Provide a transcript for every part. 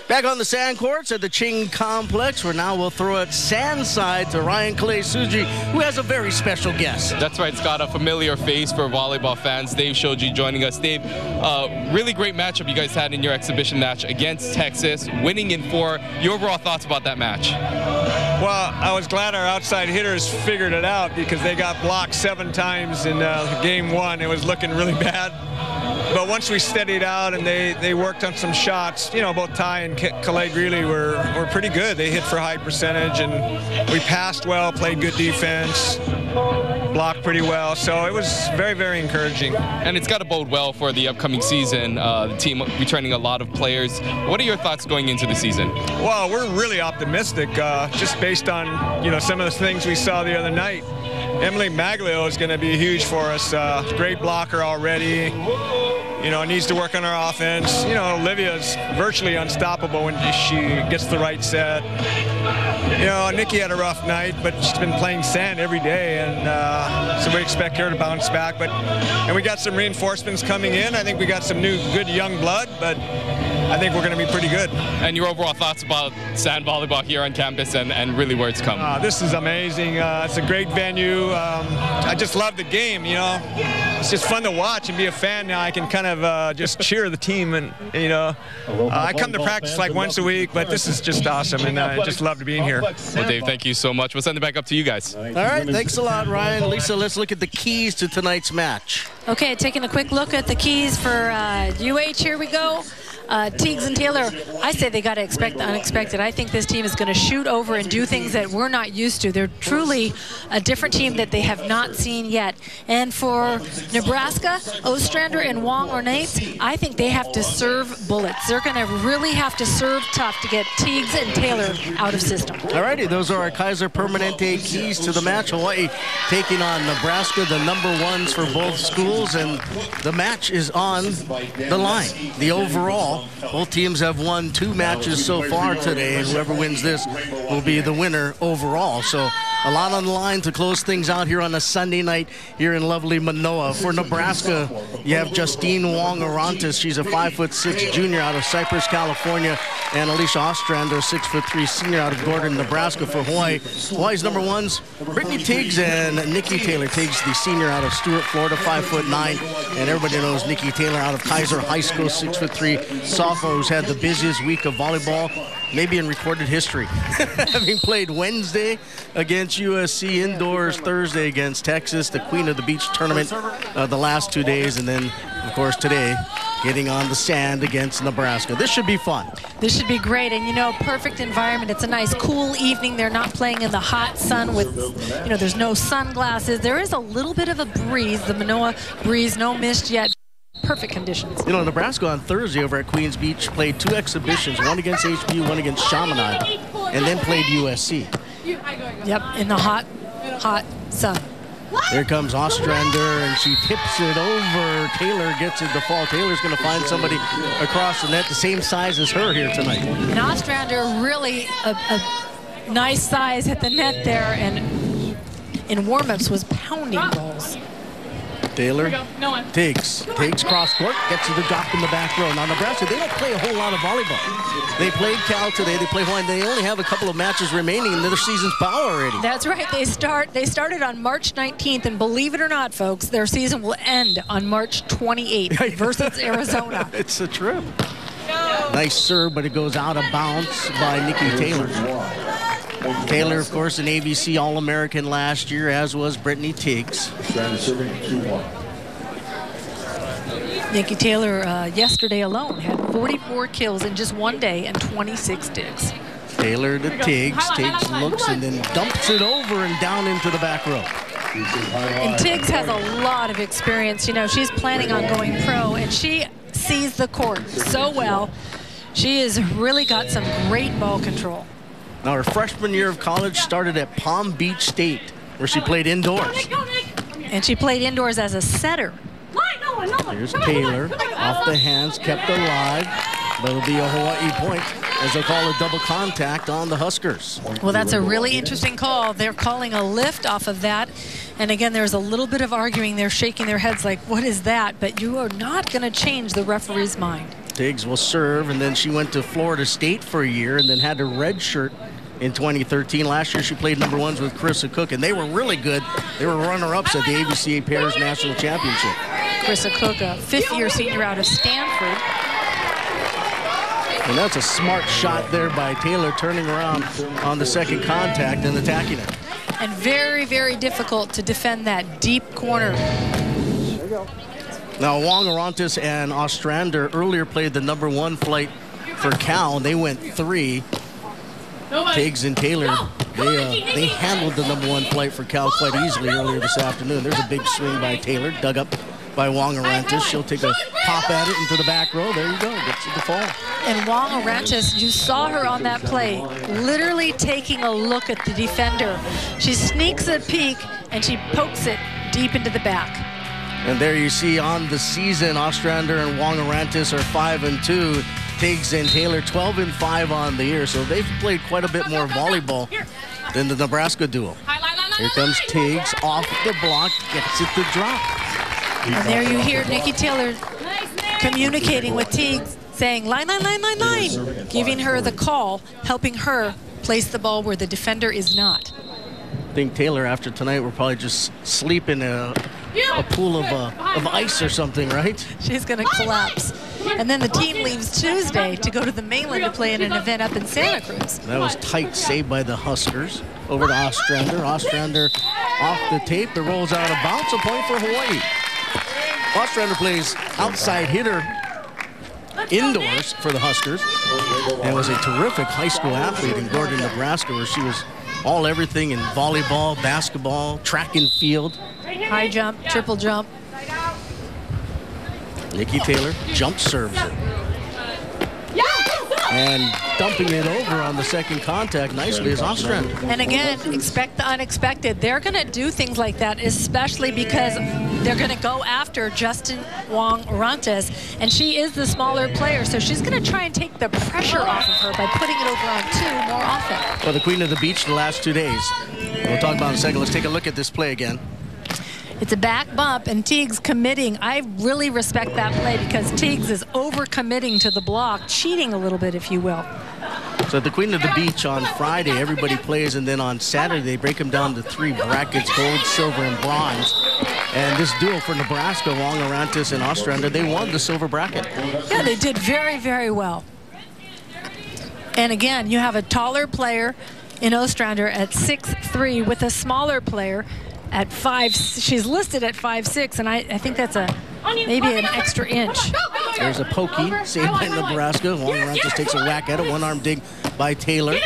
Back on the sand courts at the Ching Complex, where now we'll throw it sand side to Ryan Kalei-Suji, who has a very special guest. That's right, Scott, a familiar face for volleyball fans. Dave Shoji joining us. Dave, really great matchup you guys had in your exhibition match against Texas, winning in 4. Your overall thoughts about that match? Well, I was glad our outside hitters figured it out because they got blocked 7 times in game 1. It was looking really bad. But once we steadied out and they worked on some shots, you know, both Ty and Kalei really were pretty good. They hit for high percentage, and we passed well, played good defense, blocked pretty well. So it was very, very encouraging. And it's got to bode well for the upcoming season. The team returning a lot of players. What are your thoughts going into the season? Well, we're really optimistic, just based on, you know, some of the things we saw the other night. Emily Maglio is going to be huge for us. Great blocker already. You know, needs to work on her offense. You know, Olivia's virtually unstoppable when she gets the right set. You know, Nikki had a rough night, but she's been playing sand every day, and so we expect her to bounce back. And we got some reinforcements coming in. I think we got some new good young blood, but I think we're going to be pretty good. And your overall thoughts about sand volleyball here on campus and really where it's come? This is amazing. It's a great venue. I just love the game, you know. It's just fun to watch and be a fan now. I can kind of just cheer the team, and, you know, I come to practice like once a week, but this is just awesome, and I just love being here. Well, Dave, thank you so much. We'll send it back up to you guys. All right, thanks a lot, Ryan. Lisa, let's look at the keys to tonight's match. Okay, taking a quick look at the keys for UH. Here we go. Tiegs and Taylor, I say they got to expect the unexpected. I think this team is going to shoot over and do things that we're not used to. They're truly a different team that they have not seen yet. And for Nebraska, Ostrander and Wong-Orantes, I think they have to serve bullets. They're going to really have to serve tough to get Tiegs and Taylor out of system. All righty, those are our Kaiser Permanente keys to the match. Hawaii taking on Nebraska, the #1s for both schools, and the match is on the line. The overall, both teams have won 2 matches so far today, and whoever wins this will be the winner overall. So a lot on the line to close things out here on a Sunday night here in lovely Manoa. For Nebraska, you have Justine Wong-Orantes. She's a 5'6" junior out of Cypress, California, and Alicia Ostrander, 6'3" senior out of Gordon, Nebraska. For Hawaii, Hawaii's #1s, Brittany Tiegs and Nikki Taylor. Tiegs, the senior out of Stuart, Florida, 5'9", and everybody knows Nikki Taylor out of Kaiser High School, 6'3", sophomore who's had the busiest week of volleyball maybe in recorded history, having played Wednesday against USC, indoors Thursday against Texas, the Queen of the Beach tournament the last 2 days, and then, of course, today getting on the sand against Nebraska. This should be fun. This should be great, and, you know, perfect environment. It's a nice, cool evening. They're not playing in the hot sun with, you know, there's no sunglasses. There is a little bit of a breeze, the Manoa breeze, no mist yet. Perfect conditions. You know, Nebraska on Thursday over at Queens Beach played 2 exhibitions, one against HBU, one against Chaminade, and then played USC. Yep, in the hot sun. Here comes Ostrander, and she tips it over. Taylor gets it to fall. Taylor's going to find somebody across the net the same size as her here tonight. And Ostrander really a nice size at the net there, and in warm-ups was pounding balls. Taylor takes cross court, gets it to drop in the back row. Now Nebraska, they don't play a whole lot of volleyball. They played Cal today, they play Hawaii. They only have a couple of matches remaining in their season's power already. That's right. They started on March 19th, and believe it or not, folks, their season will end on March 28th versus Arizona. It's a trip. Nice serve, but it goes out of bounds by Nikki Taylor. Taylor, of course, an AVC All-American last year, as was Brittany Tiegs. Nikki Taylor, yesterday alone, had 44 kills in just 1 day and 26 digs. Taylor to Tiegs. Tiegs looks and then dumps it over and down into the back row. And Tiegs has a lot of experience. You know, she's planning on going pro, and she sees the court so well. She has really got some great ball control. Now, her freshman year of college started at Palm Beach State, where she played indoors. And she played indoors as a setter. Here's Taylor, off the hands, kept alive. But it'll be a Hawaii point, as they call a double contact on the Huskers. Well, that's a really interesting call. They're calling a lift off of that. And again, there's a little bit of arguing. They're shaking their heads like, what is that? But you are not going to change the referee's mind. Tiegs will serve, and then she went to Florida State for a year and then had a red shirt in 2013. Last year she played number ones with Carissa Cook, and they were really good. They were runner-ups at the ABCA Pairs National Championship. Carissa Cook, a fifth-year senior out of Stanford. And that's a smart shot there by Taylor, turning around on the second contact and attacking it. And very, very difficult to defend that deep corner. Now, Wong-Orantes and Ostrander earlier played the number one flight for Cal, and they went 3. Tiegs and Taylor, they handled the number one flight for Cal quite easily earlier this afternoon. There's a big swing by Taylor, dug up by Wong-Orantes. She'll take a pop at it into the back row. There you go, gets it to fall. And Wong-Orantes, you saw her on that play, literally taking a look at the defender. She sneaks a peek, and she pokes it deep into the back. And there you see on the season, Ostrander and Wong-Orantes are 5-2. Tiegs and Taylor 12-5 on the year. So they've played quite a bit more volleyball than the Nebraska duo. Here comes Tiegs off the block, gets it to drop. And there you hear Nikki Taylor communicating with Tiegs, saying line, line, line, line, line, giving her the call, helping her place the ball where the defender is not. I think Taylor, after tonight, will probably just sleep in a pool of ice or something, right? She's going to collapse. And then the team leaves Tuesday to go to the mainland to play in an event up in Santa Cruz. That was tight save by the Huskers. Over to Ostrander. Ostrander off the tape. The rolls out of bounds. A point for Hawaii. Ostrander plays outside hitter indoors for the Huskers and was a terrific high school athlete in Gordon, Nebraska, where she was all everything in volleyball, basketball, track and field. High jump, triple jump. Nikki Taylor jump serves it. And dumping it over on the second contact nicely is Ostrander. And again, expect the unexpected. They're going to do things like that, especially because they're going to go after Justin Wong-Orantes, and she is the smaller player, so she's going to try and take the pressure off of her by putting it over on 2 more often. Well, the queen of the beach the last 2 days. We'll talk about it in a second. Let's take a look at this play again. It's a back bump, and Tiegs committing. I really respect that play because Tiegs is over-committing to the block, cheating a little bit, if you will. So at the Queen of the Beach on Friday, everybody plays, and then on Saturday, they break them down to 3 brackets, gold, silver, and bronze. And this duo for Nebraska, Wong-Orantes and Ostrander, they won the silver bracket. Yeah, they did very, very well. And again, you have a taller player in Ostrander at 6'3", with a smaller player at 5. She's listed at 5'6", and I think that's maybe an extra inch. There's a pokey saved by Nebraska. Wong-Orantes takes a whack at it. One arm dig by Taylor.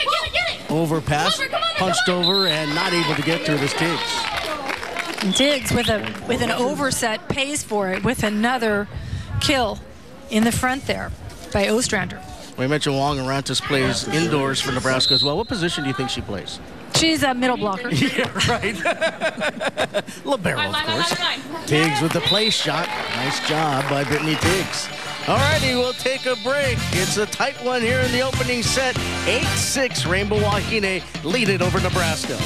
Overpass, punched over, and not able to get to it is Tiegs. And Tiegs with an overset pays for it with another kill in the front there by Ostrander. We mentioned Wong-Orantes plays indoors for Nebraska as well. What position do you think she plays? She's a middle blocker. Yeah, right. Libero, of course. Tiegs with the place shot. Nice job by Brittany Tiegs. All righty, we'll take a break. It's a tight one here in the opening set. 8-6, Rainbow Wahine lead it over Nebraska.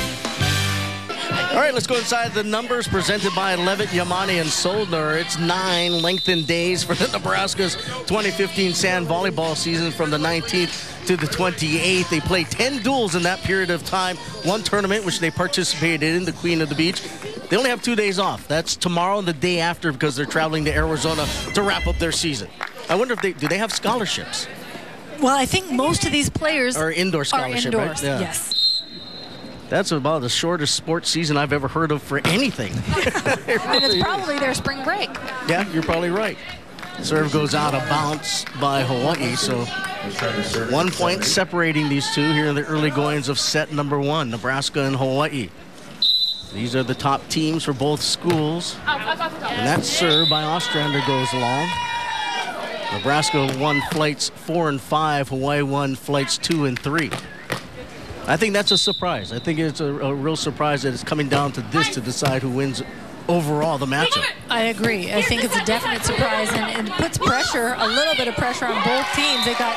All right, let's go inside the numbers presented by Levitt, Yamane, and Soldner. It's 9 lengthened days for the Nebraska's 2015 sand volleyball season from the 19th to the 28th. They played 10 duels in that period of time. 1 tournament, which they participated in, the Queen of the Beach. They only have 2 days off. That's tomorrow and the day after because they're traveling to Arizona to wrap up their season. I wonder if do they have scholarships? Well, I think most of these players are indoor scholarship, are indoors, right? Yeah. Yes. That's about the shortest sports season I've ever heard of for anything. And it's probably their spring break. Yeah, you're probably right. Serve goes out of bounds by Hawaii, so 1 point separating these two here in the early goings of set number 1, Nebraska and Hawaii. These are the top teams for both schools. And that serve by Ostrander goes long. Nebraska won flights 4 and 5. Hawaii won flights 2 and 3. I think that's a surprise. I think it's a real surprise that it's coming down to this to decide who wins overall the matchup. I agree. I think it's a definite surprise, and it puts pressure, a little bit of pressure on both teams. They got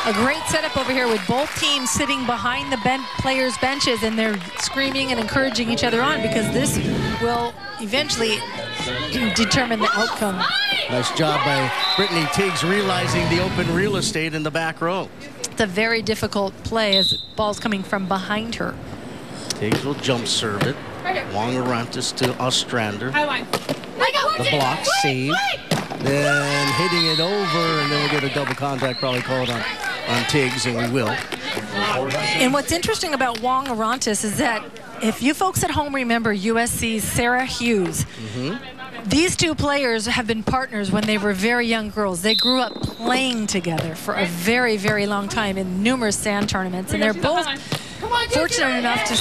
a great setup over here with both teams sitting behind the players' benches, and they're screaming and encouraging each other on because this will eventually determine the outcome. Nice job by Brittany Tiegs realizing the open real estate in the back row. It's a very difficult play as the ball's coming from behind her. Tiegs will jump serve it. Wong-Orantes to Ostrander. The block, save. Then hitting it over, and then we'll get a double contact probably called on Tiegs, and we will. And what's interesting about Wong-Orantes is that if you folks at home remember USC's Sarah Hughes, these two players have been partners when they were very young girls. They grew up playing together for a very, very long time in numerous sand tournaments, and they're both fortunate enough to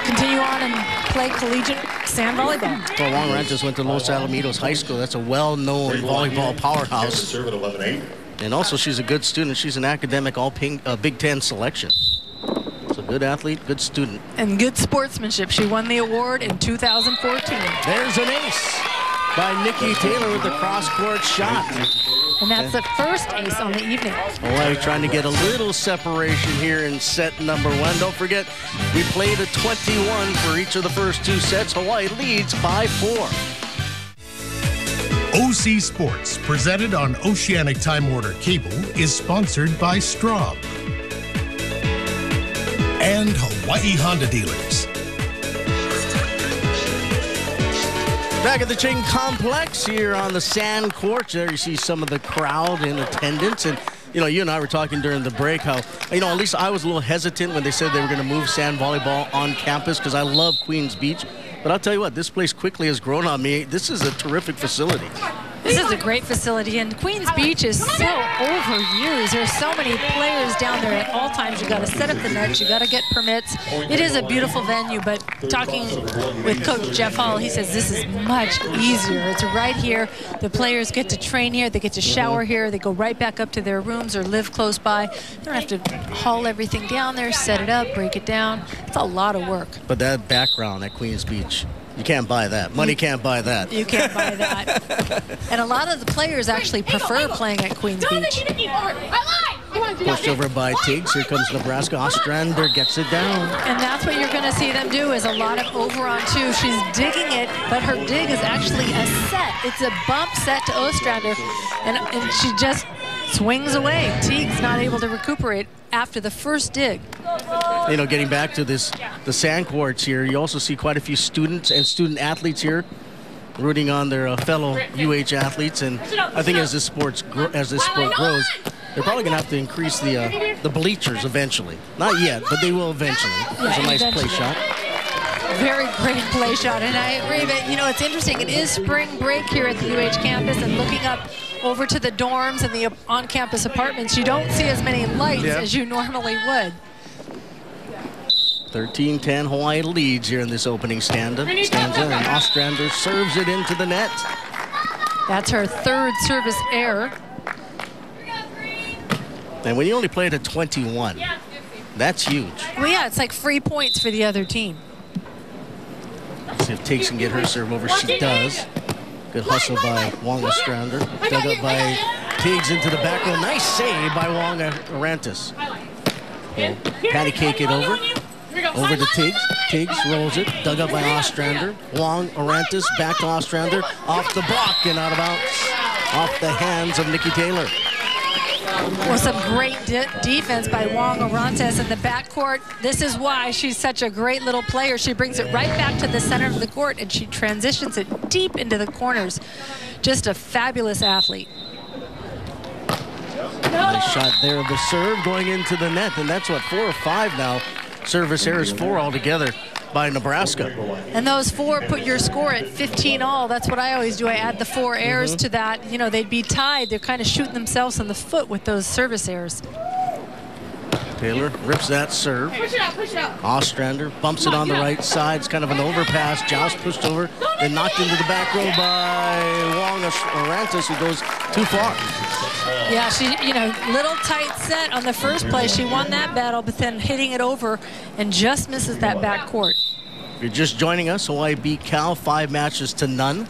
continue on and play collegiate sand volleyball. Well, Wong-Orantes went to Los Alamitos High School. That's a well-known volleyball powerhouse. And also, she's a good student. She's an academic Big Ten selection. So good athlete, good student. And good sportsmanship. She won the award in 2014. There's an ace by Nikki Taylor with the cross-court shot. And that's the first ace on the evening. Hawaii trying to get a little separation here in set number 1. Don't forget, we played a 21 for each of the first 2 sets. Hawaii leads by 4. OC Sports, presented on Oceanic Time Warner Cable, is sponsored by Straub and Hawaii Honda Dealers. Back at the Ching Complex here on the sand court. There you see some of the crowd in attendance. And, you know, you and I were talking during the break how, you know, at least I was a little hesitant when they said they were going to move sand volleyball on campus because I love Queens Beach. But I'll tell you what, this place quickly has grown on me. This is a terrific facility. This is a great facility, and Queens Beach is so overused. There's so many players down there at all times. You got to set up the nets. You got to get permits. It is a beautiful venue, but talking with Coach Jeff Hall, he says this is much easier. It's right here. The players get to train here. They get to shower here. They go right back up to their rooms or live close by. They don't have to haul everything down there, set it up, break it down. It's a lot of work. But that background at Queens Beach, you can't buy that. Money can't buy that. You can't buy that. And a lot of the players actually prefer playing at Queens Beach. Pushed over by Tiegs. Here comes Nebraska. Ostrander gets it down. And that's what you're going to see them do is a lot of over on 2. She's digging it, but her dig is actually a set. It's a bump set to Ostrander, and she just swings away. Tiegs not able to recuperate after the first dig. You know, getting back to the sand courts here, you also see quite a few students and student athletes here rooting on their fellow UH athletes. And I think as this sport grows, they're probably going to have to increase the bleachers eventually. Not yet, but they will eventually. There's a nice play shot. Very great play shot, and I agree. But you know, it's interesting. It is spring break here at the UH campus, and looking up over to the dorms and the on-campus apartments, you don't see as many lights as you normally would. 13-10 Hawaii leads here in this opening stanza, and Ostrander serves it into the net. That's her third service error. And when you only play at a 21, that's huge. Well, yeah, it's like free points for the other team. See if Tiegs can get her serve over. She does. Good hustle by Wong-Ostrander. Dug up by Tiegs into the back row. Nice save by Wong-Orantes. Patty cake it over. Over to Tiegs. Tiegs rolls it. Dug up by Ostrander. Wong-Orantes back to Ostrander. Off the block and out of bounds. Off the hands of Nikki Taylor. Well, some great defense by Wong-Orantes in the backcourt. This is why she's such a great little player. She brings it right back to the center of the court, and she transitions it deep into the corners. Just a fabulous athlete. Nice shot there of the serve going into the net, and that's what, 4 or 5 now. Service errors 4 altogether by Nebraska. And those 4 put your score at 15 all. That's what I always do. I add the 4 errors to that. You know, they'd be tied. They're kind of shooting themselves in the foot with those service errors. Taylor rips that serve. Push it out. Ostrander bumps it on the right side. It's kind of an overpass. Joust pushed over, then knocked into the back row by Wong-Orantes, who goes too far. Yeah, she, you know, little tight set on the first play. She won that battle, but then hitting it over and just misses that back court. If you're just joining us, Hawaii beat Cal 5 matches to none.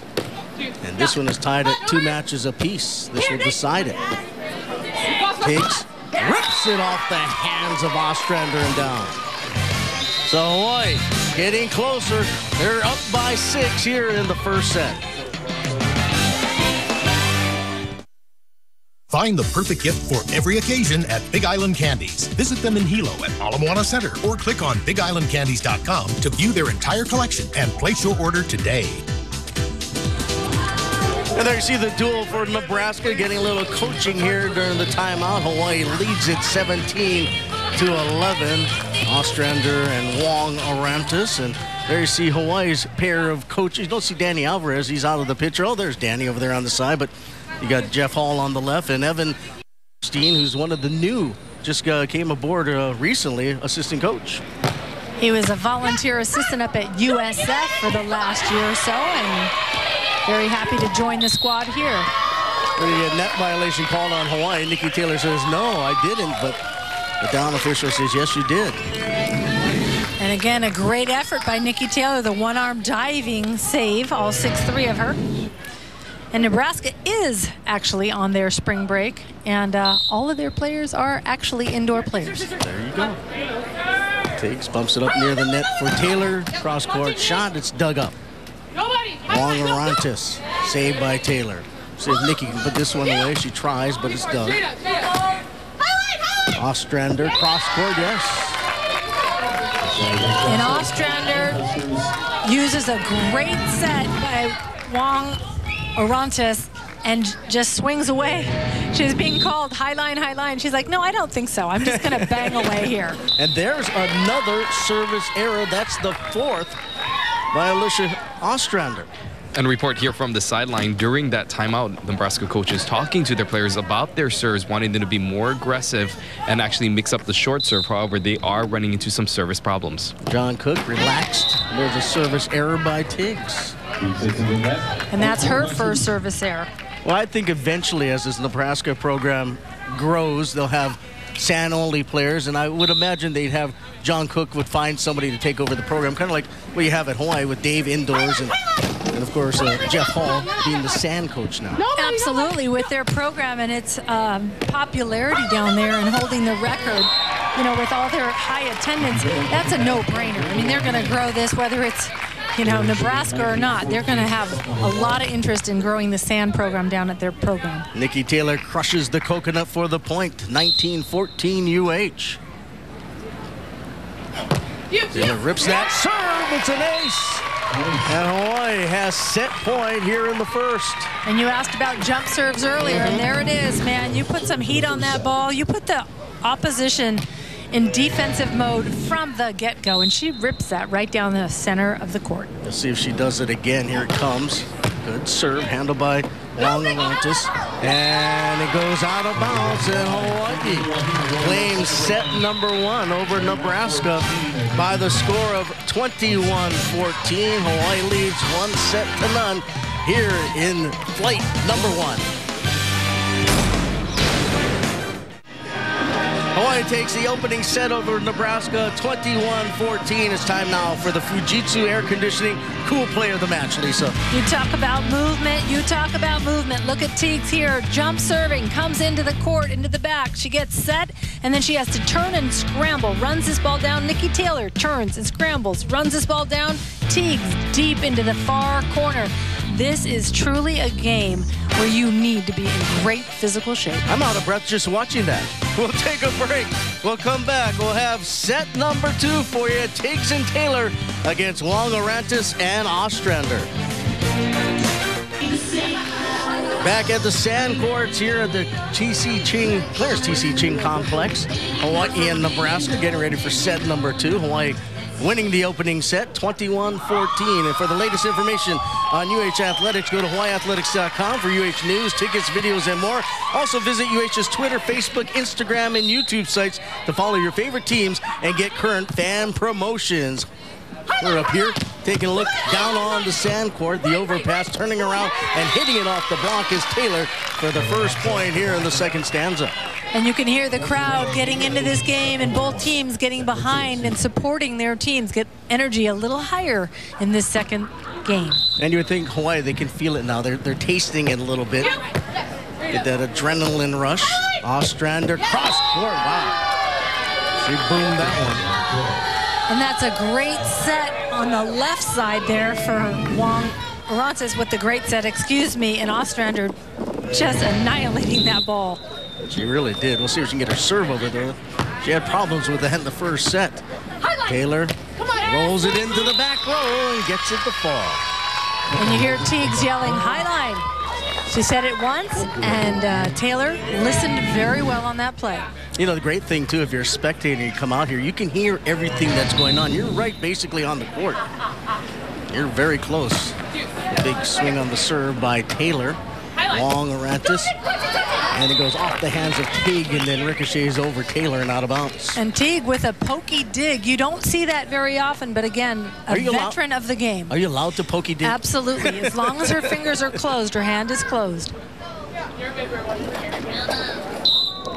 And this one is tied at 2 matches apiece. This will decide it. Tiegs rips it off the hands of Ostrander and down. So Hawaii getting closer. They're up by 6 here in the first set. Find the perfect gift for every occasion at Big Island Candies. Visit them in Hilo at Ala Moana Center or click on BigIslandCandies.com to view their entire collection and place your order today. And there you see the duel for Nebraska getting a little coaching here during the timeout. Hawaii leads it 17-11. Ostrander and Wong-Orantes. And there you see Hawaii's pair of coaches. You don't see Danny Alvarez. He's out of the picture. Oh, there's Danny over there on the side. But you got Jeff Hall on the left and Evan Steen, who's one of the new, just came aboard recently, assistant coach. He was a volunteer assistant up at USF for the last year or so, and very happy to join the squad here. A net violation called on Hawaii. Nikki Taylor says, no, I didn't, but the down official says, yes, you did. And again, a great effort by Nikki Taylor, the one-arm diving save, all 6'3" of her. And Nebraska is actually on their spring break, and all of their players are actually indoor players. There you go. Tiegs bumps it up near the net for Taylor. Cross-court shot, it's dug up. Wong-Orantes, saved by Taylor. See if Nikki can put this one away. She tries, but it's done. Ostrander, cross-court, yes. And Ostrander uses a great set by Wong-Orantes and just swings away. She's being called high line. She's like, no, I don't think so. I'm just going to bang away here. And there's another service error. That's the fourth by Alicia Ostrander. And a report here from the sideline. During that timeout, Nebraska coaches talking to their players about their serves, wanting them to be more aggressive and actually mix up the short serve. However, they are running into some service problems. John Cook relaxed. There's a service error by Tiegs. And that's her first service error. Well, I think eventually as this Nebraska program grows, they'll have sand-only players, and I would imagine they'd have John Cook would find somebody to take over the program, kind of like what you have at Hawaii with Dave indoors and of course, Jeff Hall being the sand coach now. Absolutely, with their program and its popularity down there and holding the record, you know, with all their high attendance, that's a no-brainer. I mean, they're going to grow this whether it's, you know, Nebraska or not. They're going to have a lot of interest in growing the sand program down at their program. Nikki Taylor crushes the coconut for the point, 19-14 UH. Taylor rips that serve, it's an ace. And Hawaii has set point here in the first. And you asked about jump serves earlier, and there it is, man. You put some heat on that ball. You put the opposition in defensive mode from the get-go, and she rips that right down the center of the court. Let's see if she does it again. Here it comes. Good serve, handled by Wong-Orantes. And it goes out of bounds, and Hawaii claims set number one over Nebraska by the score of 21-14. Hawaii leads 1-0 here in flight number one. Hawaii takes the opening set over Nebraska, 21-14. It's time now for the Fujitsu Air Conditioning Cool Player of the Match, Lisa. You talk about movement. Look at Tiegs here, jump serving, comes into the court, into the back. She gets set, and then she has to turn and scramble. Runs this ball down. Nikki Taylor turns and scrambles, runs this ball down. Tiegs deep into the far corner. This is truly a game where you need to be in great physical shape. I'm out of breath just watching that. We'll take a break. We'll come back. We'll have set number two for you. Tiegs and Taylor against Wong-Orantes and Ostrander. Back at the sand courts here at the TC Ching Complex. Hawaii and Nebraska getting ready for set number two. Hawaii winning the opening set, 21-14. And for the latest information on UH Athletics, go to hawaiiathletics.com for UH news, tickets, videos, and more. Also visit UH's Twitter, Facebook, Instagram, and YouTube sites to follow your favorite teams and get current fan promotions. We're up here taking a look down on the sand court, the overpass, turning around and hitting it off the block is Taylor for the first point here in the second stanza. And you can hear the crowd getting into this game and both teams getting behind and supporting their teams, get energy a little higher in this second game. And you would think Hawaii, they can feel it now. They're tasting it a little bit. Get that adrenaline rush. Ostrander cross court. Wow. She boomed that one. And that's a great set on the left side there for Wong-Orantes with the great set, and Ostrander just annihilating that ball. She really did. We'll see if she can get her serve over there. She had problems with that in the first set. Taylor rolls it into the back row and gets it to fall. And you hear Tiegs yelling, high line. She said it once, and Taylor listened very well on that play. You know, the great thing, too, if you're a spectator and you come out here, you can hear everything that's going on. You're right basically on the court. You're very close. A big swing on the serve by Taylor. Wong-Orantes. And it goes off the hands of Teague and then ricochets over Taylor and out of bounds. And Teague with a pokey dig. You don't see that very often, but again, a veteran of the game. Are you allowed to pokey dig? Absolutely. As long as her fingers are closed, her hand is closed.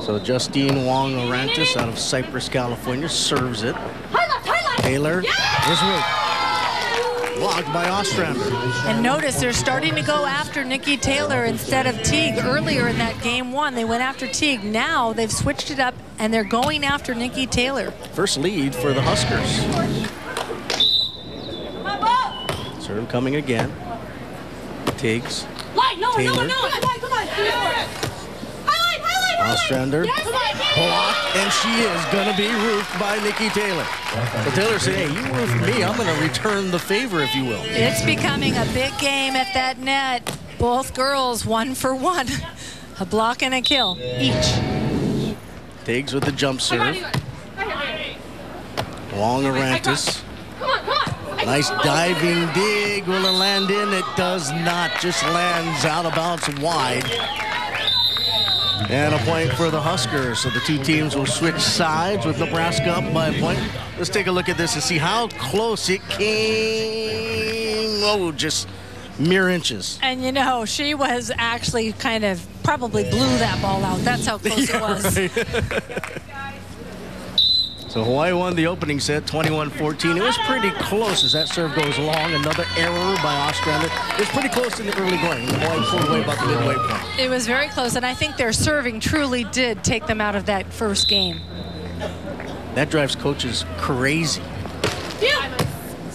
So Justine Wong-Orantes out of Cypress, California serves it. Taylor is with. Blocked by Ostrander. And notice they're starting to go after Nikki Taylor instead of Teague. Earlier in that game one, they went after Teague. Now they've switched it up and they're going after Nikki Taylor. First lead for the Huskers. Serve coming again. Tiegs. Taylor. Ostrander. Blocked, and she is going to be roofed by Nikki Taylor. So Taylor said, hey, you roofed me, I'm going to return the favor, if you will. It's becoming a big game at that net. Both girls 1 for 1. A block and a kill each. Tiegs with the jump serve. Wong-Orantes. Nice diving dig. Will it land in? It does not. Just lands out of bounds wide. And a point for the Huskers. So the two teams will switch sides with Nebraska up by a point. Let's take a look at this and see how close it came. Oh, just mere inches. And you know, she was actually kind of probably blew that ball out. That's how close it was. Right. So Hawaii won the opening set, 21-14. It was pretty close as that serve goes long. Another error by Ostrander. It was pretty close in the early going. Hawaii pulled away about the midway point. It was very close, and I think their serving truly did take them out of that first game. That drives coaches crazy.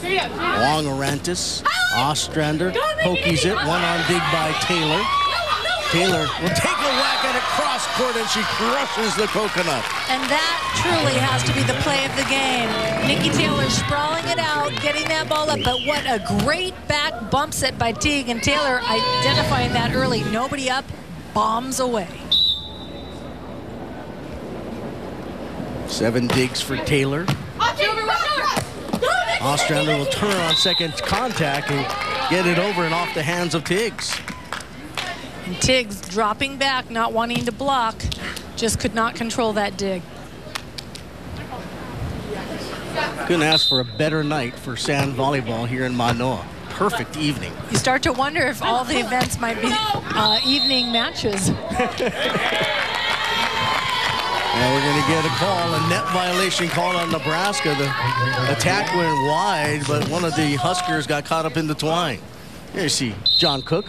Wong-Orantes, Ostrander, pokies it. One-on dig by Taylor. Taylor will take a whack at it cross court, and she crushes the coconut. And that truly has to be the play of the game. Nikki Taylor sprawling it out, getting that ball up, but what a great back bump set by Teague, and Taylor identifying that early. Nobody up, bombs away. 7 digs for Taylor. Ostrander will turn on second contact and get it over and off the hands of Tiegs. And Tiegs dropping back, not wanting to block, just could not control that dig. Couldn't ask for a better night for sand volleyball here in Manoa. Perfect evening. You start to wonder if all the events might be evening matches. And we're going to get a call, a net violation called on Nebraska. The attack went wide, but one of the Huskers got caught up in the twine. Here you see John Cook.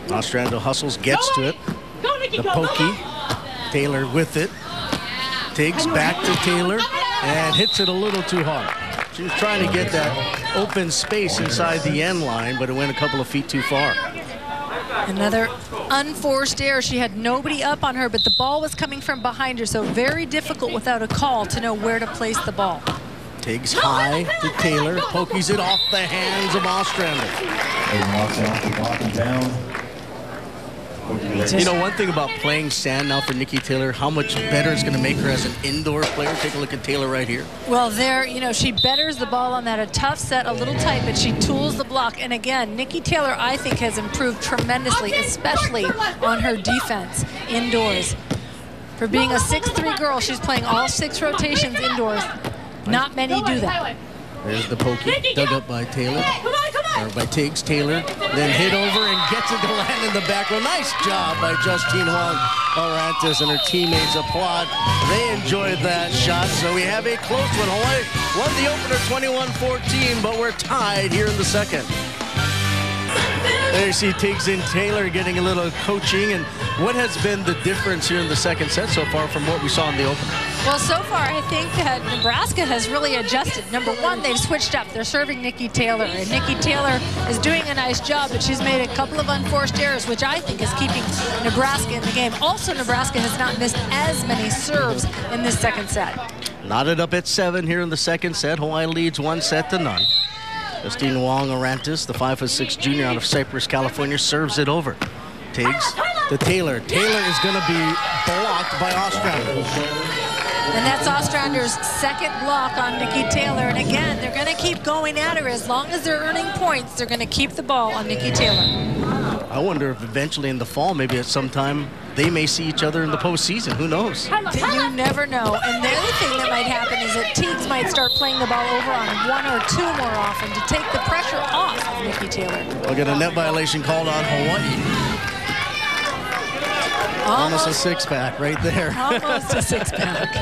Ostrander hustles, gets to it. The pokey. Taylor with it. Takes back to Taylor and hits it a little too hard. She was trying to get that open space inside the end line, but it went a couple of feet too far. Another unforced error. She had nobody up on her, but the ball was coming from behind her, so very difficult without a call to know where to place the ball. Tiegs high to Taylor, pokies it off the hands of Ostrander. You know, one thing about playing sand now for Nikki Taylor, how much better it's going to make her as an indoor player. Take a look at Taylor right here. Well, there, you know, she betters the ball on that. A tough set, a little tight, but she tools the block. And again, Nikki Taylor, I think, has improved tremendously, especially on her defense indoors. For being a 6'3" girl, she's playing all 6 rotations indoors. Not many do that. There's the pokey, dug up by Taylor, or by Tiegs. Taylor then hit over and gets it to land in the back row. Nice job by Justine Wong-Orantes, and her teammates applaud. They enjoyed that shot, so we have a close one. Hawaii won the opener 21-14, but we're tied here in the second. There you see Tiegs and Taylor getting a little coaching, and What has been the difference here in the second set so far from what we saw in the opener? Well, so far, I think that Nebraska has really adjusted. Number one, they've switched up. They're serving Nikki Taylor, and Nikki Taylor is doing a nice job, but she's made a couple of unforced errors, which I think is keeping Nebraska in the game. Also, Nebraska has not missed as many serves in this second set. Knotted up at 7 here in the second set. Hawaii leads 1-0. Justine Wong-Orantes, the 5'6" junior out of Cypress, California, serves it over. Tiegs to Taylor. Taylor is going to be blocked by Ostrander. And that's Ostrander's second block on Nikki Taylor. And again, they're going to keep going at her. As long as they're earning points, they're going to keep the ball on Nikki Taylor. I wonder if eventually in the fall, maybe at some time, they may see each other in the postseason. Who knows? You never know. And the other thing that might happen is that Tiegs might start playing the ball over on 1 or 2 more often to take the pressure off of Nikki Taylor. We'll get a net violation called on Hawaii. Almost a six-pack right there. Almost a six-pack.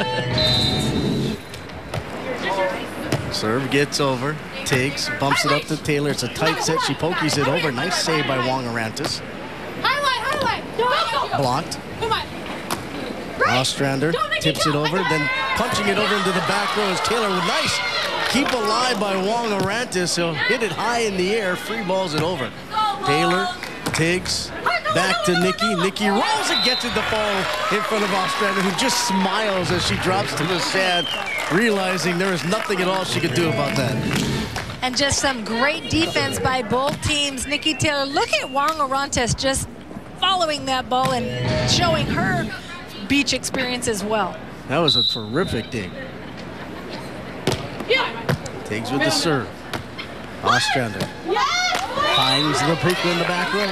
Serve gets over. Tiegs bumps it up to Taylor. It's a tight set. She pokies it over. Nice save by Wong-Orantes. Blocked. Ostrander tips it over, then punching it over into the back row is Taylor with nice keep alive by Wong-Orantes. He'll hit it high in the air, free balls it over. Taylor, Tiegs, back to Nikki. Nikki rolls and gets it to fall in front of Ostrander, who just smiles as she drops to the sand, realizing there is nothing at all she could do about that. And just some great defense by both teams. Nikki Taylor, look at Wong-Orantes just following that ball and showing her beach experience as well. That was a terrific dig. Tiegs with the serve. Ostrander finds the Puka in the back row.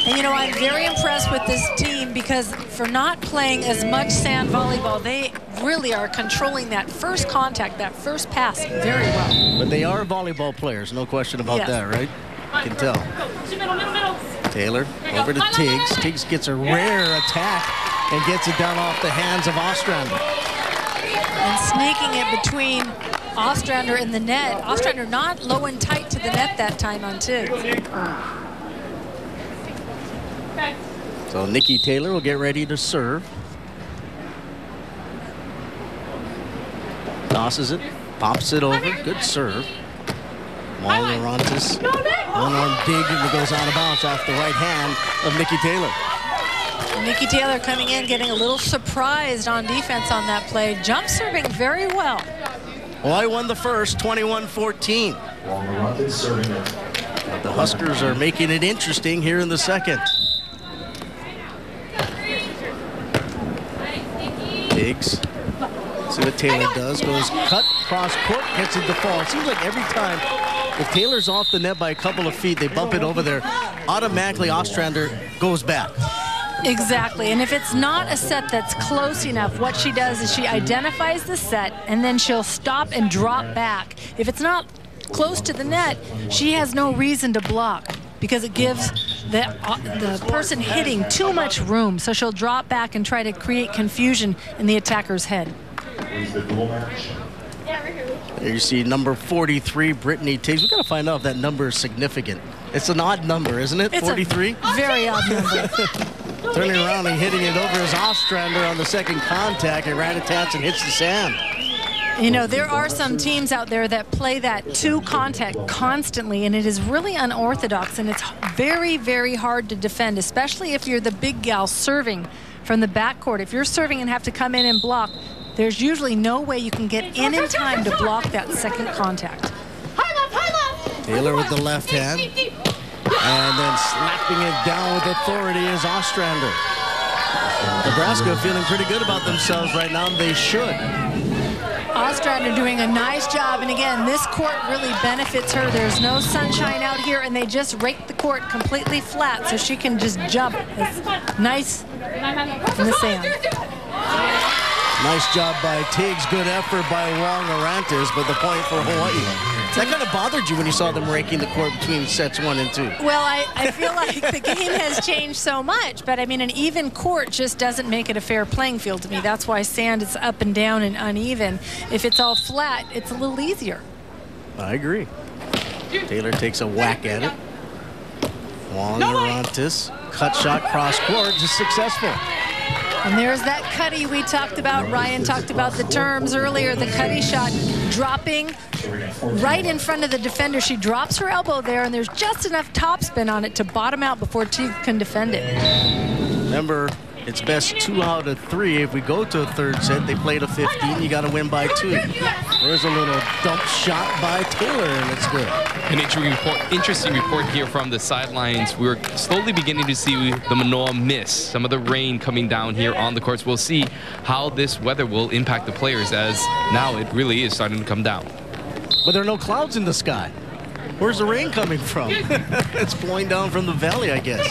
And you know, I'm very impressed with this team because for not playing as much sand volleyball, they really are controlling that first contact, that first pass very well. But they are volleyball players, no question about that, right? You can tell. Taylor over to Tiegs. Tiegs gets a rare attack and gets it down off the hands of Ostrander. And sneaking it between Ostrander and the net. Ostrander not low and tight to the net that time on Tiegs. So Nikki Taylor will get ready to serve. Tosses it, pops it over, good serve. Wong-Orantes, one-arm dig and it goes out of bounds off the right hand of Nikki Taylor. Nikki Taylor coming in, getting a little surprised on defense on that play. Jump serving very well. Hawaii won the first, 21-14. The Huskers are making it interesting here in the second. Tiegs. See what Taylor does. Goes cut, cross court, gets it to fall. It seems like every time if Taylor's off the net by a couple of feet, they bump it over there. Automatically, Ostrander goes back. Exactly, and if it's not a set that's close enough, what she does is she identifies the set and then she'll stop and drop back. If it's not close to the net, she has no reason to block because it gives the person hitting too much room. So she'll drop back and try to create confusion in the attacker's head. There you see number 43, Brittany Tiegs. We've got to find out if that number is significant. It's an odd number, isn't it? It's 43? A very odd number. Turning around and hitting it over is Ostrander on the second contact, and rat-a-tats and hits the sand. You know, there are some teams out there that play that two contact constantly, and it is really unorthodox, and it's very, very hard to defend, especially if you're the big gal serving from the backcourt. If you're serving and have to come in and block, there's usually no way you can get in time to block that second contact. Taylor with the left hand. And then slapping it down with authority is Ostrander. Nebraska feeling pretty good about themselves right now. They should. Ostrander doing a nice job. And again, this court really benefits her. There's no sunshine out here, and they just rake the court completely flat so she can just jump. It's nice in the sand. Nice job by Tiegs. Good effort by Wong-Orantes, but the point for Hawaii. That kind of bothered you when you saw them raking the court between sets 1 and 2. Well, I feel like the game has changed so much, but I mean, an even court just doesn't make it a fair playing field to me. That's why sand is up and down and uneven. If it's all flat, it's a little easier. I agree. Taylor takes a whack at it. Wong-Orantes cut shot cross court, just successful. And there's that cutty we talked about. Ryan talked about the terms earlier. The cutty shot dropping right in front of the defender. She drops her elbow there, and there's just enough topspin on it to bottom out before Tiegs can defend it. Remember, it's best 2 out of 3. If we go to a third set, they play to 15. You got to win by 2. There's a little dump shot by Taylor, and it's good. An interesting report here from the sidelines. We're slowly beginning to see the Manoa miss. Some of the rain coming down here on the courts. We'll see how this weather will impact the players, as now it really is starting to come down. But there are no clouds in the sky. Where's the rain coming from? It's blowing down from the valley, I guess.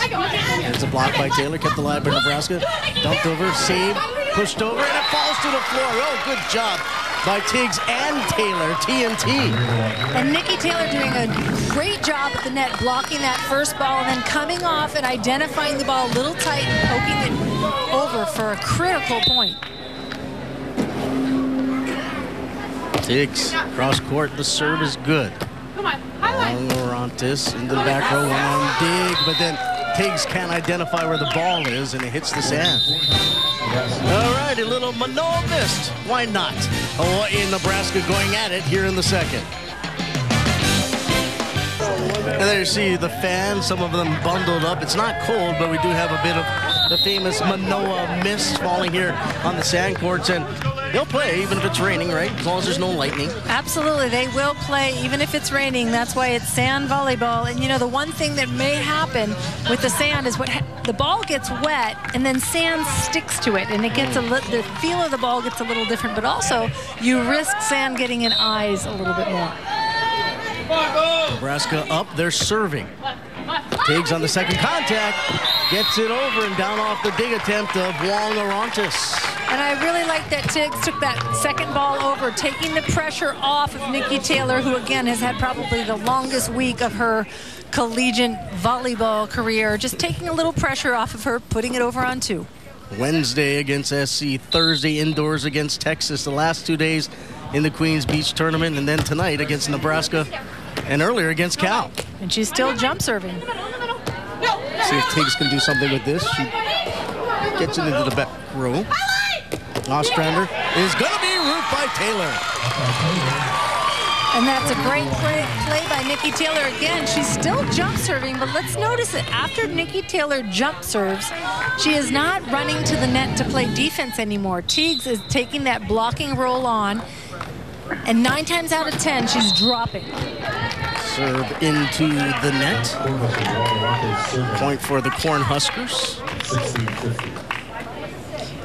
There's a block by Taylor, kept alive by Nebraska. Dumped over, saved, pushed over, and it falls to the floor. Oh, good job by Tiegs and Taylor, TNT. And Nikki Taylor doing a great job at the net, blocking that first ball, and then coming off and identifying the ball a little tight and poking it over for a critical point. Tiegs, cross court, the serve is good. Wong-Orantes into the back row, one dig, but then Tiegs can't identify where the ball is, and it hits the sand. All right, a little Manoa missed. Why not? Hawaii and Nebraska going at it here in the second. And there you see the fans, some of them bundled up. It's not cold, but we do have a bit of the famous Manoa mist falling here on the sand courts, and they'll play even if it's raining, right? As long as there's no lightning. Absolutely, they will play even if it's raining. That's why it's sand volleyball. And you know, the one thing that may happen with the sand is the ball gets wet and then sand sticks to it, and it gets the feel of the ball gets a little different, but also you risk sand getting in eyes a little bit more. Nebraska up, they're serving. Tiegs on the second contact, gets it over and down off the dig attempt of Wong-Orantes. And I really like that Tiegs took that second ball over, taking the pressure off of Nikki Taylor, who again has had probably the longest week of her collegiate volleyball career. Just taking a little pressure off of her, putting it over on 2. Wednesday against SC, Thursday indoors against Texas, the last 2 days in the Queens Beach tournament, and then tonight against Nebraska and earlier against Cal. And she's still jump serving. See if Tiegs can do something with this. She gets it into the back row. Ostrander is going to be roofed by Taylor. And that's a great play by Nikki Taylor again. She's still jump serving, but let's notice that after Nikki Taylor jump serves, she is not running to the net to play defense anymore. Tiegs is taking that blocking roll on, and 9 times out of 10, she's dropping. Serve into the net. Point for the Cornhuskers.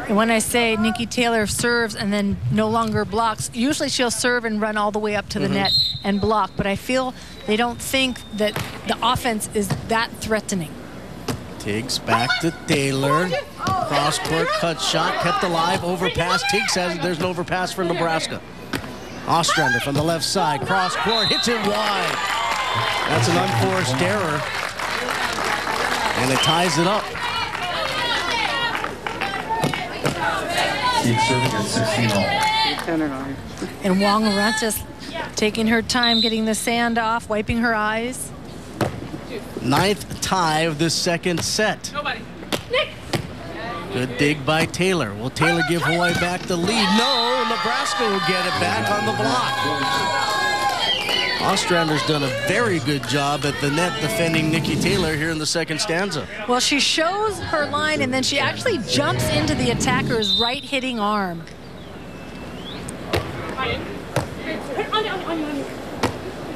And when I say Nikki Taylor serves and then no longer blocks, usually she'll serve and run all the way up to the net and block. But I feel they don't think that the offense is that threatening. Tiegs back to Taylor. Cross-court cut shot, kept alive, overpass. Tiegs says there's an overpass for Nebraska. Ostrander from the left side, cross-court, hits it wide. That's an unforced error. And it ties it up. And Wong-Orantes taking her time, getting the sand off, wiping her eyes. 9th tie of the second set. Good dig by Taylor. Will Taylor give Hawaii back the lead? No, Nebraska will get it back on the block. Ostrander's done a very good job at the net defending Nikki Taylor here in the second stanza. Well, she shows her line, and then she actually jumps into the attacker's right hitting arm.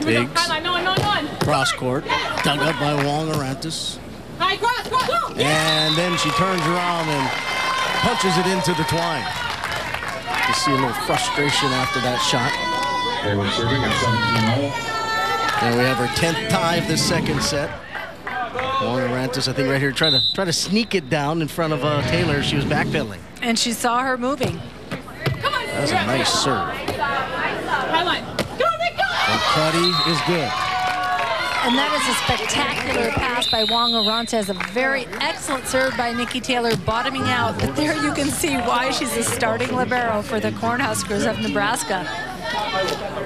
Tiegs, cross court, dug up by Wong-Orantes. And then she turns around and punches it into the twine. You see a little frustration after that shot. And we have her 10th tie of the second set. Wong-Orantes, I think right here, try to sneak it down in front of Taylor. She was backpedaling. And she saw her moving. That was a nice serve. And Cuddy is good. And that is a spectacular pass by Wong-Orantes. A very excellent serve by Nikki Taylor, bottoming out. But there you can see why she's the starting libero for the Cornhuskers of Nebraska.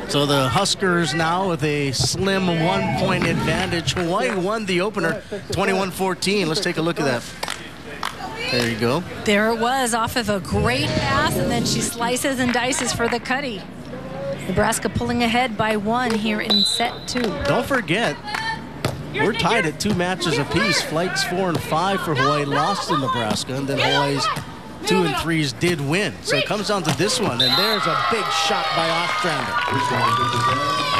So the Huskers now with a slim 1-point advantage. Hawaii won the opener 21-14. Let's take a look at that. There you go. There it was, off of a great pass, and then she slices and dices for the cutty. Nebraska pulling ahead by 1 here in set 2. Don't forget, we're tied at 2 matches apiece. Flights 4 and 5 for Hawaii lost to Nebraska, and then Hawaii's 2 and 3s did win. So it comes down to this one, and there's a big shot by Ostrander.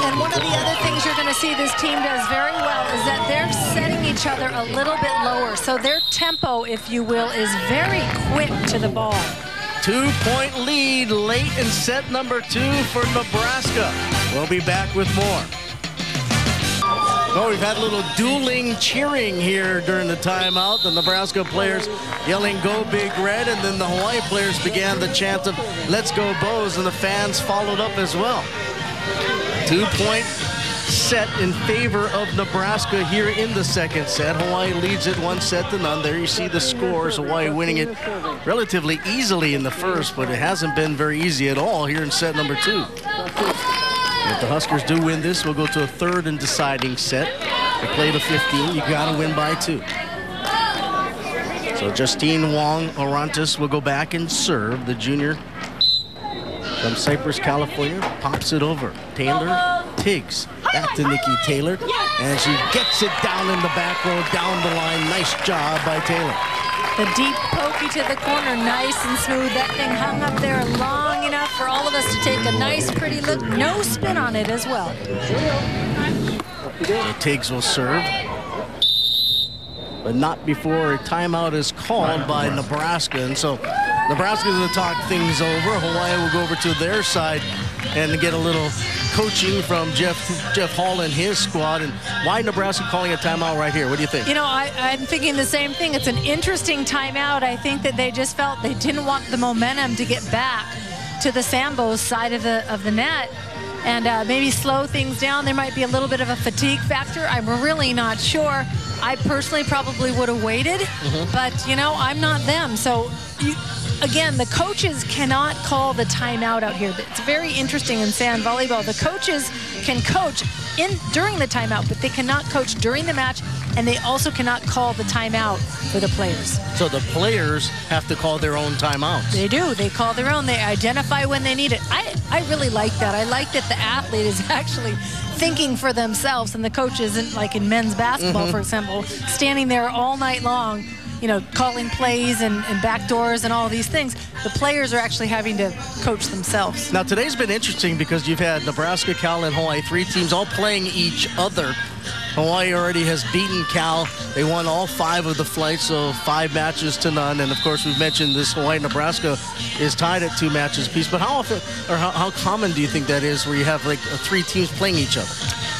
And one of the other things you're going to see this team does very well is that they're setting each other a little bit lower. So their tempo, if you will, is very quick to the ball. 2-point lead late in set number 2 for Nebraska. We'll be back with more. Oh, we've had a little dueling cheering here during the timeout. The Nebraska players yelling, "Go Big Red," and then the Hawaii players began the chant of "Let's go Bows," and the fans followed up as well. 2-point set in favor of Nebraska here in the second set. Hawaii leads it 1-0. There you see the scores. Hawaii winning it relatively easily in the first, but it hasn't been very easy at all here in set number 2. If the Huskers do win this, we'll go to a 3rd and deciding set. They play to 15. You got to win by 2. So Justine Wong-Orantes will go back and serve. The junior from Cypress, California, pops it over. Taylor Tiegs back to Nikki Taylor, and she gets it down in the back row, down the line. Nice job by Taylor. The deep pokey to the corner, nice and smooth. That thing hung up there long enough for all of us to take a nice, pretty look. No spin on it as well. So Tiegs will serve, but not before a timeout is called by Nebraska. And so Nebraska's going to talk things over. Hawaii will go over to their side and get a little coaching from Jeff Hall and his squad. And why Nebraska calling a timeout right here? What do you think? You know, I'm thinking the same thing. It's an interesting timeout. I think that they just felt they didn't want the momentum to get back to the Sambos side of the net and maybe slow things down. There might be a little bit of a fatigue factor. I'm really not sure. I personally probably would have waited, but, you know, I'm not them. So, again, the coaches cannot call the timeout out here. It's very interesting in sand volleyball. The coaches can coach during the timeout, but they cannot coach during the match, and they also cannot call the timeout for the players. So the players have to call their own timeouts. They do. They call their own. They identify when they need it. I really like that. I like that the athlete is actually thinking for themselves, and the coach isn't, like in men's basketball, for example, standing there all night long, you know, calling plays and backdoors and all these things. The players are actually having to coach themselves. Now, today's been interesting because you've had Nebraska, Cal, and Hawaii, 3 teams all playing each other. Hawaii already has beaten Cal. They won all 5 of the flights, so 5 matches to none. And, of course, we've mentioned this Hawaii-Nebraska is tied at 2 matches apiece. But how often or how common do you think that is where you have, like, 3 teams playing each other?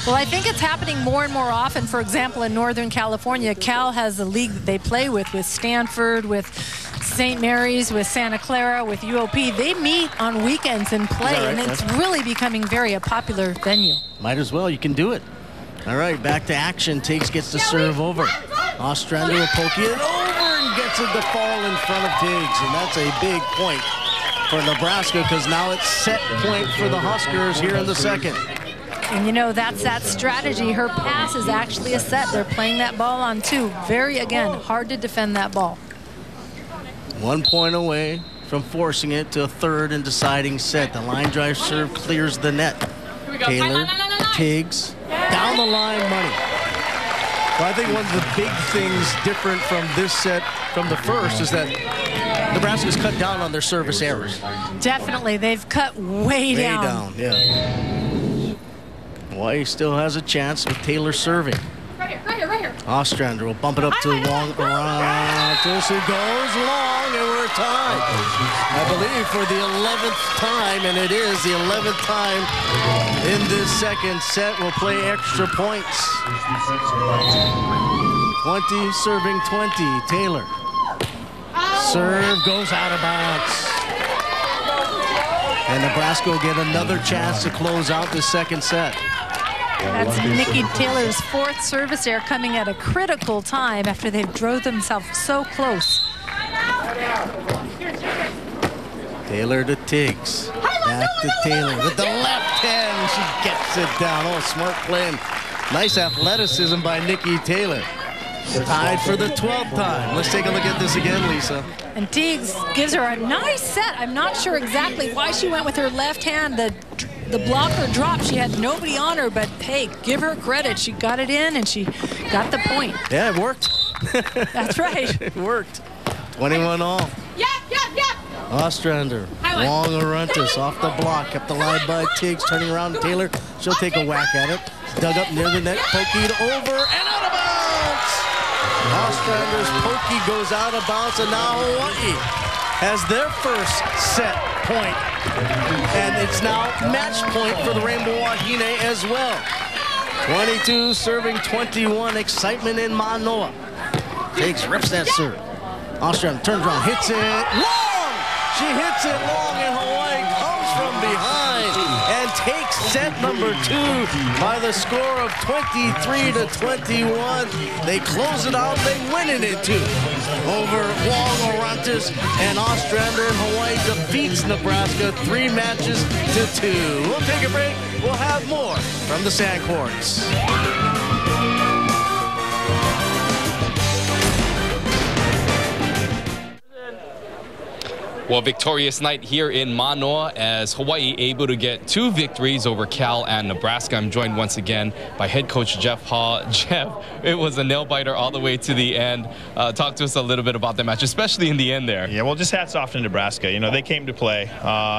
Well, I think it's happening more and more often. For example, in Northern California, Cal has a league that they play with Stanford, with St. Mary's, with Santa Clara, with UOP. They meet on weekends and play, right? And it's really becoming a popular venue. Might as well. You can do it. All right, back to action. Tiegs gets to serve over. Ostrander will poke it over and gets it to fall in front of Tiegs. And that's a big point for Nebraska because now it's set point for the Huskers here in the second. And, you know, that's that strategy. Her pass is actually a set. They're playing that ball on 2. Very, again, hard to defend that ball. 1 point away from forcing it to a 3rd and deciding set. The line drive serve clears the net. Taylor, Tiegs, down the line, money. Well, I think one of the big things different from this set from the first is that Nebraska's cut down on their service errors. Definitely. They've cut way down. Yeah. Hawaii still has a chance with Taylor serving. Right here. Ostrander will bump it up to Wong-Orantes, who goes long, and we're tied. I believe for the 11th time, and it is the 11th time in this second set. We'll play extra points. 20 serving 20. Taylor. Serve goes out of bounds. And Nebraska will get another chance to close out the second set. That's Nikki Taylor's 4th service error coming at a critical time after they've drove themselves so close. Taylor to Tiegs. Back to Taylor with the left hand. She gets it down. Oh, smart play. Nice athleticism by Nikki Taylor. Tied for the 12th time. Let's take a look at this again, Lisa. And Tiegs gives her a nice set. I'm not sure exactly why she went with her left hand. The blocker dropped. She had nobody on her, but hey, give her credit. She got it in and she got the point. Yeah, it worked. That's right. It worked. 21 all. Ostrander, Wong-Orantes off the block, kept the line by Tiegs, turning around Taylor. She'll take a whack at it. Dug up near the net, pokeyed over and out of bounds. Ostrander's pokey goes out of bounds, and now Hawaii has their first set point. And it's now match point for the Rainbow Wahine as well. 22 serving 21, excitement in Manoa. Tiegs rips that serve. Ostrander turns around, hits it long. She hits it long, and Hawaii comes from behind and takes set number 2 by the score of 23-21. They close it out. They win it in 2 over Wong-Orantes, and Ostrander and Hawaii defeats Nebraska 3 matches to 2. We'll take a break. We'll have more from the sand courts. Well, victorious night here in Manoa as Hawaii able to get 2 victories over Cal and Nebraska. I'm joined once again by head coach Jeff Hall. Jeff, it was a nail-biter all the way to the end. Talk to us a little bit about the match, especially in the end there. Yeah, well, just hats off to Nebraska. You know, they came to play.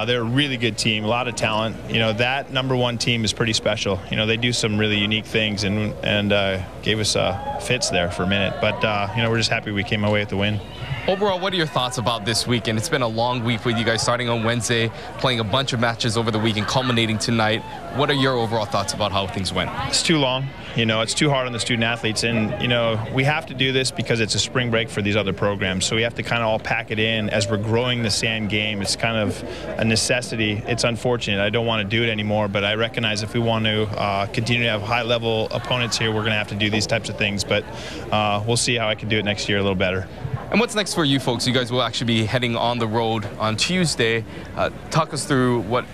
They're a really good team, a lot of talent. You know, that #1 team is pretty special. You know, they do some really unique things and gave us fits there for a minute. But, you know, we're just happy we came away with the win. Overall, what are your thoughts about this weekend? It's been a long week with you guys, starting on Wednesday, playing a bunch of matches over the weekend, culminating tonight. What are your overall thoughts about how things went? It's too long. You know, it's too hard on the student athletes. And, you know, we have to do this because it's a spring break for these other programs. So we have to kind of all pack it in as we're growing the sand game. It's kind of a necessity. It's unfortunate. I don't want to do it anymore, but I recognize if we want to continue to have high-level opponents here, we're going to have to do these types of things. But we'll see how I can do it next year a little better. And what's next for you folks? You guys will actually be heading on the road on Tuesday. Talk us through what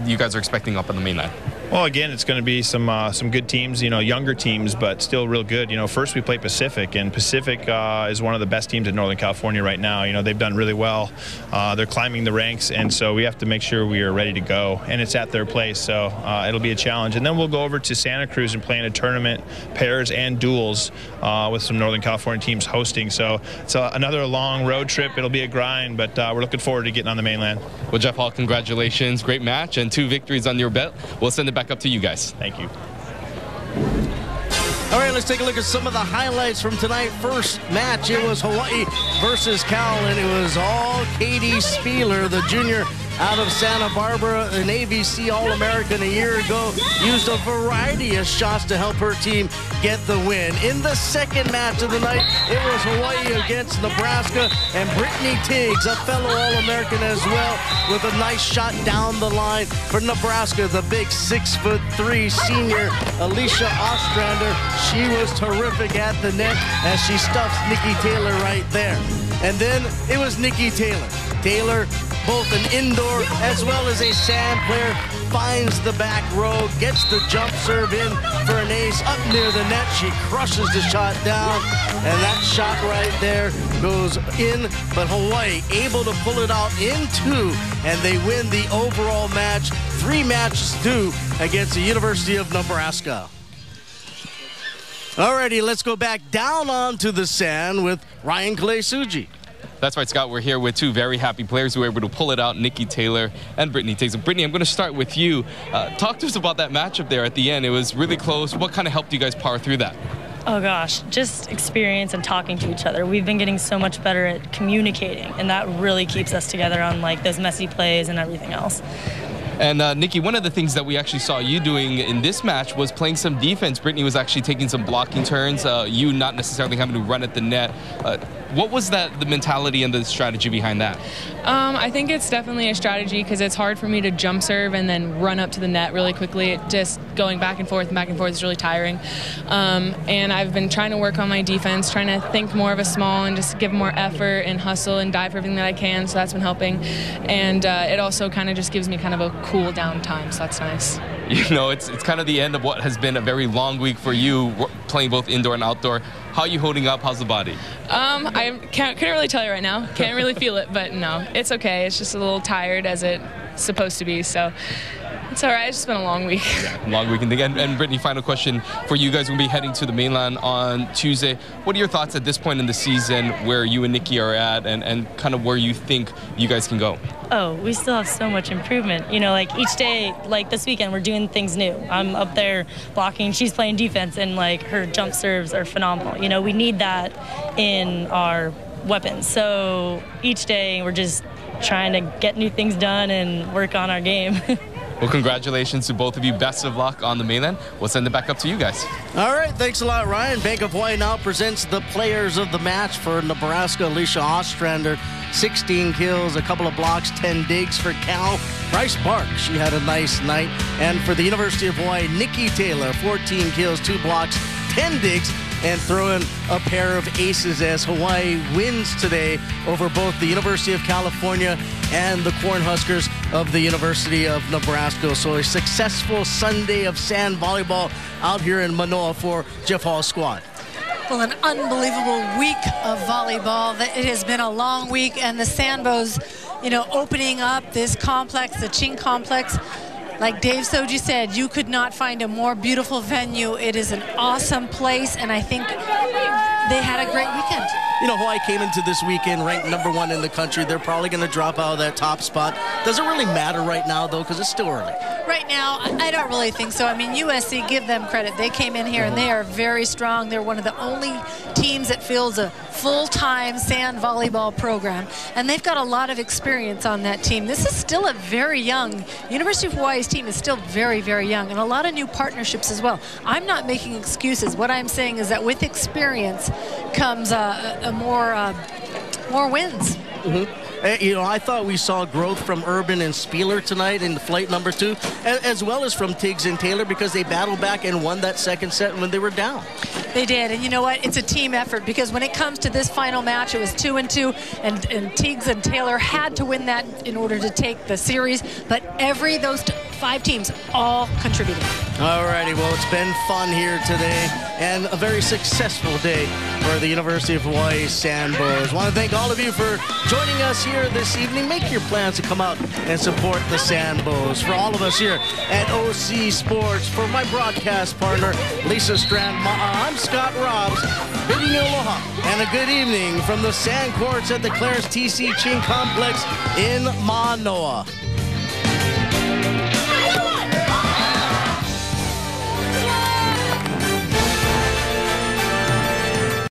you guys are expecting up on the mainland. Well, again, it's going to be some good teams, you know, younger teams, but still real good. You know, first we play Pacific, and Pacific is one of the best teams in Northern California right now. You know, they've done really well. They're climbing the ranks, and so we have to make sure we are ready to go. And it's at their place, so it'll be a challenge. And then we'll go over to Santa Cruz and play in a tournament, pairs and duels, with some Northern California teams hosting. So it's another long road trip. It'll be a grind, but we're looking forward to getting on the mainland. Well, Jeff Hall, congratulations. Great match and 2 victories on your belt. We'll send it back up to you guys. Thank you. All right, let's take a look at some of the highlights from tonight's first match. It was Hawaii versus Cal, and it was all Katie Spieler, the junior out of Santa Barbara, an ABC All-American a year ago, used a variety of shots to help her team get the win. In the second match of the night, it was Hawaii against Nebraska, and Brittany Tiegs, a fellow All-American as well, with a nice shot down the line for Nebraska. The big 6'3" senior Alicia Ostrander, she was terrific at the net as she stuffs Nikki Taylor right there. And then it was Nikki Taylor. Taylor, both an indoor as well as a sand player, finds the back row, gets the jump serve in for an ace up near the net. She crushes the shot down, and that shot right there goes in. But Hawaii able to pull it out in 2, and they win the overall match, 3 matches to against the University of Nebraska. Alrighty, let's go back down onto the sand with Ryan Kalei-Suji. That's right, Scott. We're here with 2 very happy players who were able to pull it out, Nikki Taylor and Brittany Tiegs. And Brittany, I'm going to start with you. Talk to us about that matchup there at the end. It was really close. What kind of helped you guys power through that? Oh gosh, just experience and talking to each other. We've been getting so much better at communicating, and that really keeps us together on like those messy plays and everything else. And Nikki, one of the things that we actually saw you doing in this match was playing some defense. Brittany was actually taking some blocking turns, you not necessarily having to run at the net. What was the mentality and the strategy behind that? I think it's definitely a strategy because it's hard for me to jump serve and then run up to the net really quickly. Just going back and forth is really tiring. And I've been trying to work on my defense, trying to think more of a small and just give more effort and hustle and dive for everything that I can. So that's been helping. And it also kind of just gives me kind of a cool down time. So that's nice. You know, it's kind of the end of what has been a very long week for you, playing both indoor and outdoor. How are you holding up? How's the body? I couldn't really tell you right now. Can't really feel it, but no, it's okay. It's just a little tired as it's supposed to be, so it's all right. It's just been a long week. Yeah, long weekend. And Brittany, final question for you guys. We'll be heading to the mainland on Tuesday. What are your thoughts at this point in the season where you and Nikki are at and kind of where you think you guys can go? Oh, we still have so much improvement. You know, like each day, like this weekend, we're doing things new. I'm up there blocking, she's playing defense, and like her jump serves are phenomenal. You know, we need that in our weapons. So each day we're just trying to get new things done and work on our game. Well, congratulations to both of you. Best of luck on the mainland. We'll send it back up to you guys. All right, thanks a lot, Ryan. Bank of Hawaii now presents the players of the match for Nebraska. Alicia Ostrander, 16 kills, a couple of blocks, 10 digs for Cal. Bryce Bark, she had a nice night. And for the University of Hawaii, Nikki Taylor, 14 kills, 2 blocks, 10 digs, and throw in a pair of aces as Hawaii wins today over both the University of California and the Cornhuskers of the University of Nebraska. So a successful Sunday of sand volleyball out here in Manoa for Jeff Hall's squad. Well, an unbelievable week of volleyball. It has been a long week, and the Sandbows, you know, opening up this complex, the Ching complex. Like Dave Soji said, you could not find a more beautiful venue. It is an awesome place, and I think they had a great weekend. You know, Hawaii came into this weekend ranked #1 in the country. They're probably going to drop out of that top spot. Does it really matter right now, though, because it's still early? Right now, I don't really think so. I mean, USC, give them credit. They came in here, and they are very strong. They're one of the only teams that fields a full-time sand volleyball program, and they've got a lot of experience on that team. This is still a very young, University of Hawaii's team is still very, very young, and a lot of new partnerships as well. I'm not making excuses. What I'm saying is that with experience comes more wins. You know, I thought we saw growth from Urban and Spieler tonight in flight #2, as well as from Tiegs and Taylor, because they battled back and won that second set when they were down. They did, and you know what? It's a team effort, because when it comes to this final match, it was 2-2, and Tiegs and Taylor had to win that in order to take the series, but those 5 teams all contributed. All righty, well, it's been fun here today, and a very successful day for the University of Hawaii Sandbows. I want to thank all of you for joining us here this evening. Make your plans to come out and support the Sandbows. For all of us here at OC Sports, for my broadcast partner, Lisa Strand, I'm Scott Robbs, bidding you aloha and a good evening from the sand courts at the Clarence T.C. Ching Complex in Manoa.